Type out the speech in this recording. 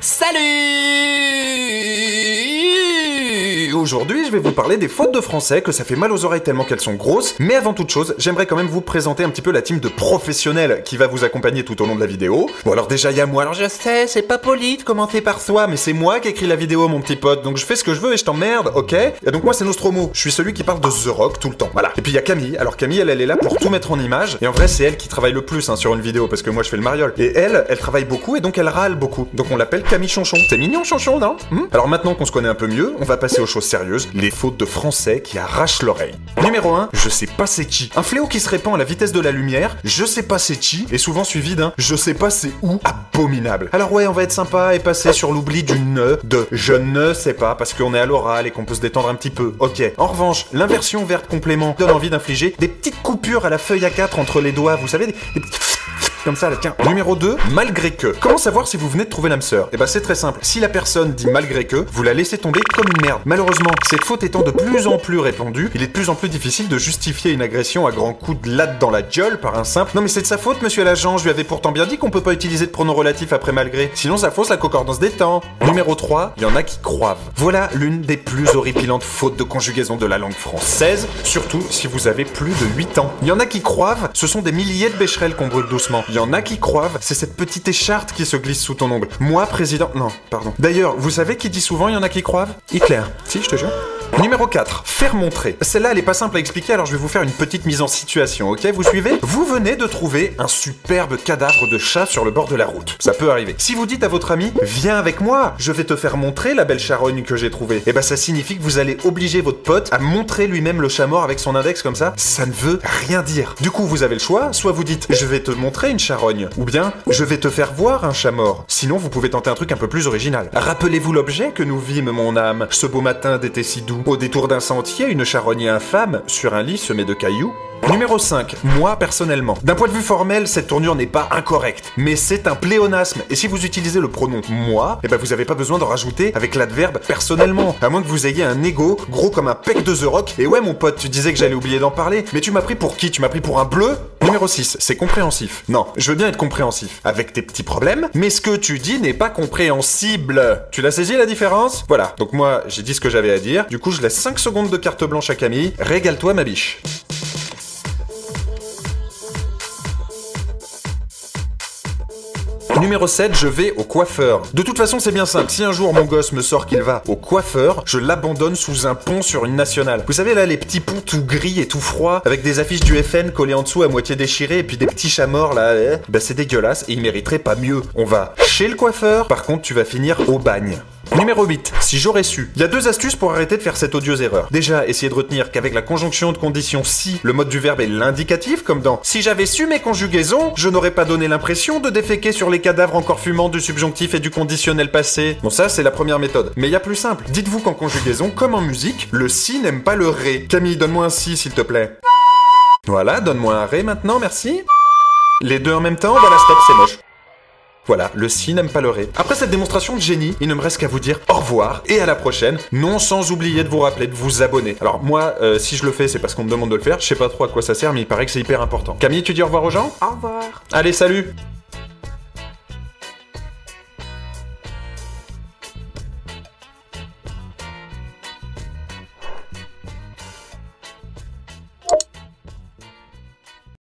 Salut! Aujourd'hui, je vais vous parler des fautes de français, que ça fait mal aux oreilles tellement qu'elles sont grosses. Mais avant toute chose, j'aimerais quand même vous présenter un petit peu la team de professionnels qui va vous accompagner tout au long de la vidéo. Bon alors déjà, il y a moi. Alors je sais, c'est pas poli de commenter par soi, mais c'est moi qui écris la vidéo, mon petit pote. Donc je fais ce que je veux et je t'emmerde, ok? Et donc moi, c'est Nostromo. Je suis celui qui parle de The Rock tout le temps. Voilà. Et puis il y a Camille. Alors Camille, elle est là pour tout mettre en image. Et en vrai, c'est elle qui travaille le plus sur une vidéo, parce que moi, je fais le mariole. Et elle travaille beaucoup et donc elle râle beaucoup. Donc on l'appelle Camille Chonchon. C'est mignon, Chonchon, non? Alors maintenant qu'on se connaît un peu mieux, on va passer aux choses sérieuses. Les fautes de français qui arrachent l'oreille. Numéro 1, je sais pas c'est qui. Un fléau qui se répand à la vitesse de la lumière, je sais pas c'est qui, et souvent suivi d'un je sais pas c'est où, abominable. Alors ouais, on va être sympa et passer sur l'oubli du ne, de je ne sais pas, parce qu'on est à l'oral et qu'on peut se détendre un petit peu, ok. En revanche, l'inversion verbe complément donne envie d'infliger des petites coupures à la feuille A4 entre les doigts, vous savez, des petites... comme ça, là, tiens. Numéro 2, malgré que. Comment savoir si vous venez de trouver l'âme sœur? Eh ben c'est très simple. Si la personne dit malgré que, vous la laissez tomber comme une merde. Malheureusement, cette faute étant de plus en plus répandue, il est de plus en plus difficile de justifier une agression à grands coups de latte dans la gueule par un simple non mais c'est de sa faute, monsieur l'agent, je lui avais pourtant bien dit qu'on peut pas utiliser de pronom relatif après malgré. Sinon ça fausse la concordance des temps. Numéro 3, il y en a qui croivent. Voilà l'une des plus horripilantes fautes de conjugaison de la langue française, surtout si vous avez plus de 8 ans. Il y en a qui croivent, ce sont des milliers de bécherelles qu'on brûle doucement. Il y en a qui croivent, c'est cette petite écharpe qui se glisse sous ton ongle. Moi, président... Non, pardon. D'ailleurs, vous savez qui dit souvent il y en a qui croivent? Hitler. Si, je te jure. Numéro 4, faire montrer. Celle-là, elle est pas simple à expliquer, alors je vais vous faire une petite mise en situation, ok? Vous suivez? Vous venez de trouver un superbe cadavre de chat sur le bord de la route. Ça peut arriver. Si vous dites à votre ami, viens avec moi, je vais te faire montrer la belle charogne que j'ai trouvée, et bah ça signifie que vous allez obliger votre pote à montrer lui-même le chat mort avec son index comme ça. Ça ne veut rien dire. Du coup, vous avez le choix, soit vous dites, je vais te montrer une charogne, ou bien, je vais te faire voir un chat mort. Sinon, vous pouvez tenter un truc un peu plus original. Rappelez-vous l'objet que nous vîmes, mon âme, ce beau matin d'été si doux. Au détour d'un sentier, une charogne infâme, sur un lit semé de cailloux. Numéro 5, moi personnellement. D'un point de vue formel, cette tournure n'est pas incorrecte, mais c'est un pléonasme. Et si vous utilisez le pronom moi, eh ben vous avez pas besoin d'en rajouter avec l'adverbe personnellement. À moins que vous ayez un ego gros comme un pec de The Rock. Et ouais mon pote, tu disais que j'allais oublier d'en parler, mais tu m'as pris pour qui? Tu m'as pris pour un bleu? Numéro 6, c'est compréhensif. Non, je veux bien être compréhensif, avec tes petits problèmes, mais ce que tu dis n'est pas compréhensible. Tu l'as saisi la différence? Voilà, donc moi j'ai dit ce que j'avais à dire, du coup je laisse 5 secondes de carte blanche à Camille. Régale-toi ma biche. Numéro 7, je vais au coiffeur. De toute façon, c'est bien simple. Si un jour mon gosse me sort qu'il va au coiffeur, je l'abandonne sous un pont sur une nationale. Vous savez là, les petits ponts tout gris et tout froids, avec des affiches du FN collées en dessous à moitié déchirées, et puis des petits chats morts là, bah c'est dégueulasse et il mériterait pas mieux. On va chez le coiffeur, par contre tu vas finir au bagne. Numéro 8, si j'aurais su. Il y a 2 astuces pour arrêter de faire cette odieuse erreur. Déjà, essayez de retenir qu'avec la conjonction de condition si, le mode du verbe est l'indicatif, comme dans si j'avais su mes conjugaisons, je n'aurais pas donné l'impression de déféquer sur les cadavres encore fumants du subjonctif et du conditionnel passé. Bon ça, c'est la première méthode. Mais il y a plus simple. Dites-vous qu'en conjugaison, comme en musique, le si n'aime pas le ré. Camille, donne-moi un si, s'il te plaît. Voilà, donne-moi un ré maintenant, merci. Les deux en même temps, voilà, stop, c'est moche. Voilà, le si n'aime pas le ré. Après cette démonstration de génie, il ne me reste qu'à vous dire au revoir et à la prochaine, non sans oublier de vous rappeler de vous abonner. Alors moi, si je le fais, c'est parce qu'on me demande de le faire, je sais pas trop à quoi ça sert, mais il paraît que c'est hyper important. Camille, tu dis au revoir aux gens? Au revoir. Allez, salut!